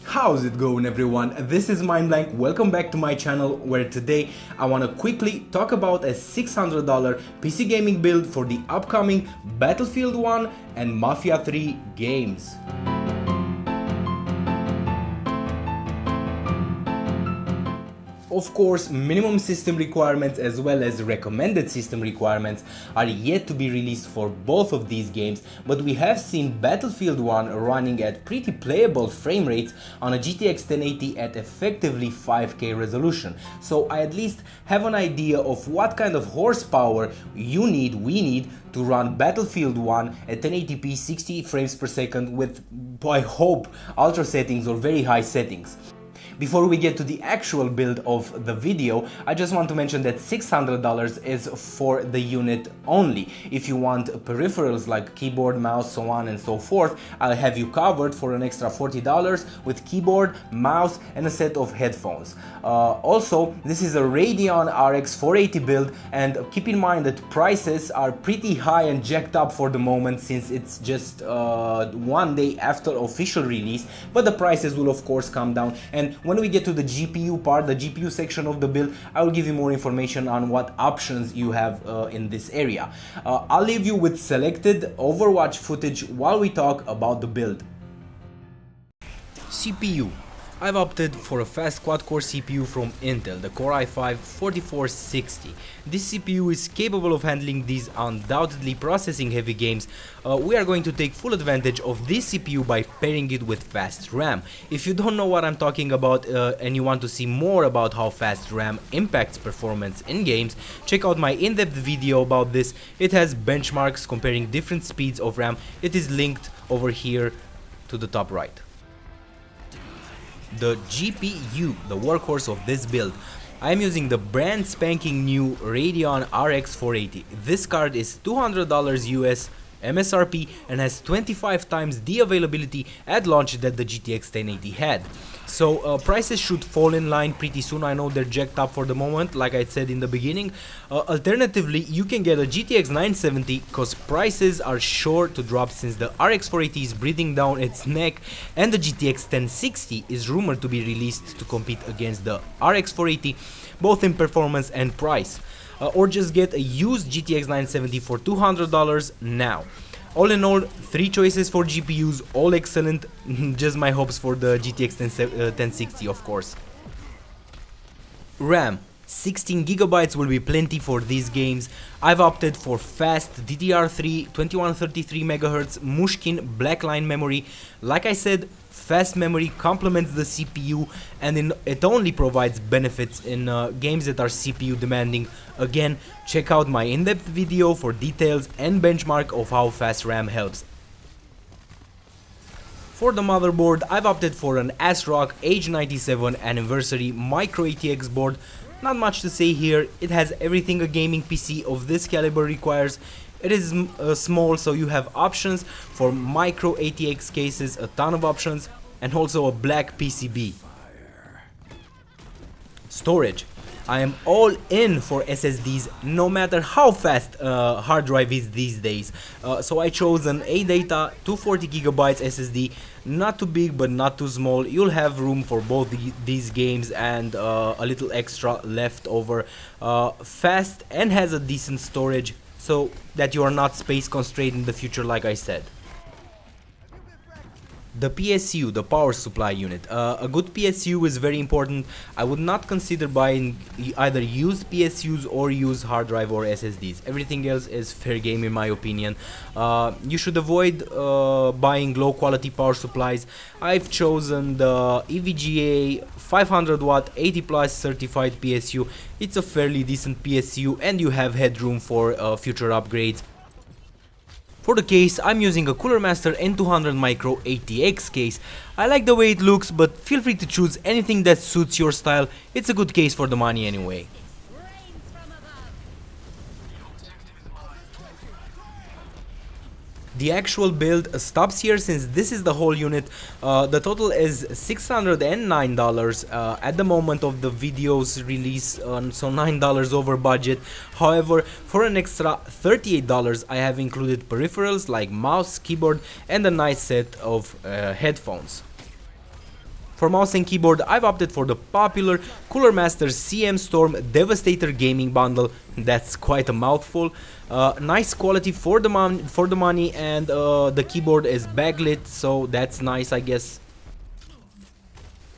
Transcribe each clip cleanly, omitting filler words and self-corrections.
How's it going, everyone? This is Mindblank. Welcome back to my channel, where today I want to quickly talk about a $600 PC gaming build for the upcoming Battlefield 1 and Mafia 3 games. Of course, minimum system requirements as well as recommended system requirements are yet to be released for both of these games, but we have seen Battlefield 1 running at pretty playable frame rates on a GTX 1080 at effectively 5K resolution. So I at least have an idea of what kind of horsepower we need to run Battlefield 1 at 1080p 60 frames per second with, I hope, ultra settings or very high settings. Before we get to the actual build of the video, I just want to mention that $600 is for the unit only. If you want peripherals like keyboard, mouse, so on and so forth, I'll have you covered for an extra $40 with keyboard, mouse and a set of headphones. Also, this is a Radeon RX 480 build, and keep in mind that prices are pretty high and jacked up for the moment since it's just one day after official release, but the prices will of course come down. And when we get to the GPU part, the GPU section of the build, I will give you more information on what options you have in this area. I'll leave you with selected Overwatch footage while we talk about the build. CPU. I've opted for a fast quad-core CPU from Intel, the Core i5-4460. This CPU is capable of handling these undoubtedly processing-heavy games. We are going to take full advantage of this CPU by pairing it with fast RAM. If you don't know what I'm talking about and you want to see more about how fast RAM impacts performance in games, check out my in-depth video about this. It has benchmarks comparing different speeds of RAM. It is linked over here to the top right. The GPU, the workhorse of this build. I am using the brand spanking new Radeon RX 480. This card is $200 US MSRP and has 25 times the availability at launch that the GTX 1080 had. So prices should fall in line pretty soon. I know they're jacked up for the moment, like I said in the beginning. Alternatively, you can get a GTX 970 because prices are sure to drop since the RX 480 is breathing down its neck and the GTX 1060 is rumored to be released to compete against the RX 480, both in performance and price. Or just get a used GTX 970 for $200 now. All in all, 3 choices for GPUs, all excellent. Just my hopes for the GTX 1060, of course. RAM. 16GB will be plenty for these games. I've opted for fast DDR3 2133MHz Mushkin blackline memory. Like I said, fast memory complements the CPU and it only provides benefits in games that are CPU demanding. Again, check out my in-depth video for details and benchmark of how fast RAM helps. For the motherboard, I've opted for an ASRock Age 97 Anniversary Micro ATX board. Not much to say here, it has everything a gaming PC of this caliber requires. It is small, so you have options for micro ATX cases, a ton of options, and also a black PCB. Storage. I am all in for SSDs, no matter how fast hard drive is these days. So I chose an ADATA 240GB SSD, not too big but not too small. You'll have room for both these games and a little extra left over. Fast and has a decent storage, so that you are not space constrained in the future, like I said. The PSU, the power supply unit. A good PSU is very important. I would not consider buying either used PSUs or used hard drive or SSDs. Everything else is fair game in my opinion. You should avoid buying low quality power supplies. I've chosen the EVGA 500 watt 80 plus certified PSU. It's a fairly decent PSU and you have headroom for future upgrades. For the case, I'm using a Cooler Master N200 Micro ATX case. I like the way it looks, but feel free to choose anything that suits your style. It's a good case for the money anyway. The actual build stops here since this is the whole unit. The total is $609 at the moment of the video's release, so $9 over budget. However, for an extra $38 I have included peripherals like mouse, keyboard and a nice set of headphones. For mouse and keyboard, I've opted for the popular Cooler Master CM Storm Devastator gaming bundle. That's quite a mouthful. Nice quality for the money, and the keyboard is backlit, so that's nice, I guess.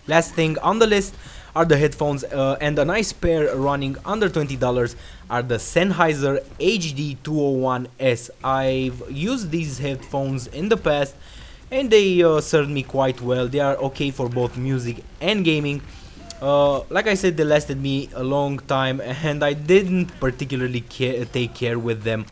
Last thing on the list are the headphones, and a nice pair running under $20 are the Sennheiser HD201S. I've used these headphones in the past and they served me quite well. They are okay for both music and gaming. Like I said, they lasted me a long time and I didn't particularly take care with them.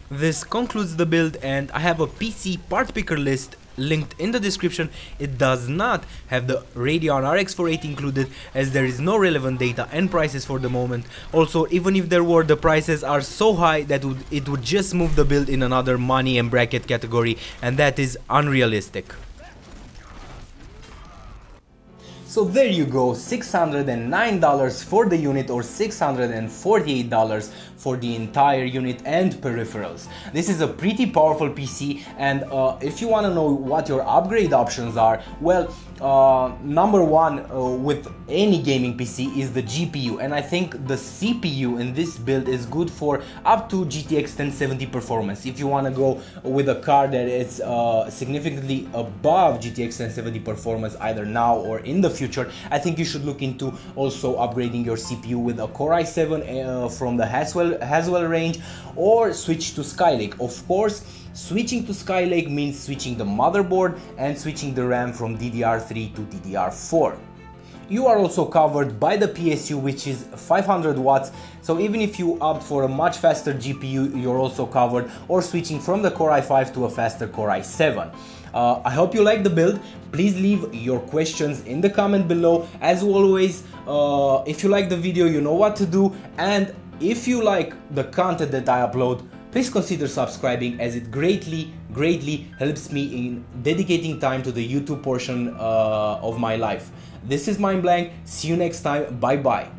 This concludes the build, and I have a PC part picker list linked in the description. It does not have the Radeon RX 480 included, as there is no relevant data and prices for the moment. Also, even if there were, the prices are so high that it would just move the build in another money and bracket category, and that is unrealistic. So there you go, $609 for the unit, or $648 for the entire unit and peripherals. This is a pretty powerful PC, and if you want to know what your upgrade options are, well, number one with any gaming PC is the GPU, and I think the CPU in this build is good for up to GTX 1070 performance. If you want to go with a card that is significantly above GTX 1070 performance either now or in the future, I think you should look into also upgrading your CPU with a Core i7 from the Haswell range, or switch to Skylake. Of course, switching to Skylake means switching the motherboard and switching the RAM from DDR3 to DDR4. You are also covered by the PSU, which is 500 watts, so even if you opt for a much faster GPU, you're also covered, or switching from the Core i5 to a faster Core i7. I hope you like the build. Please leave your questions in the comment below. As always, if you like the video, you know what to do, and if you like the content that I upload, please consider subscribing, as it greatly helps me in dedicating time to the YouTube portion of my life. This is Mind Blank. See you next time. Bye bye.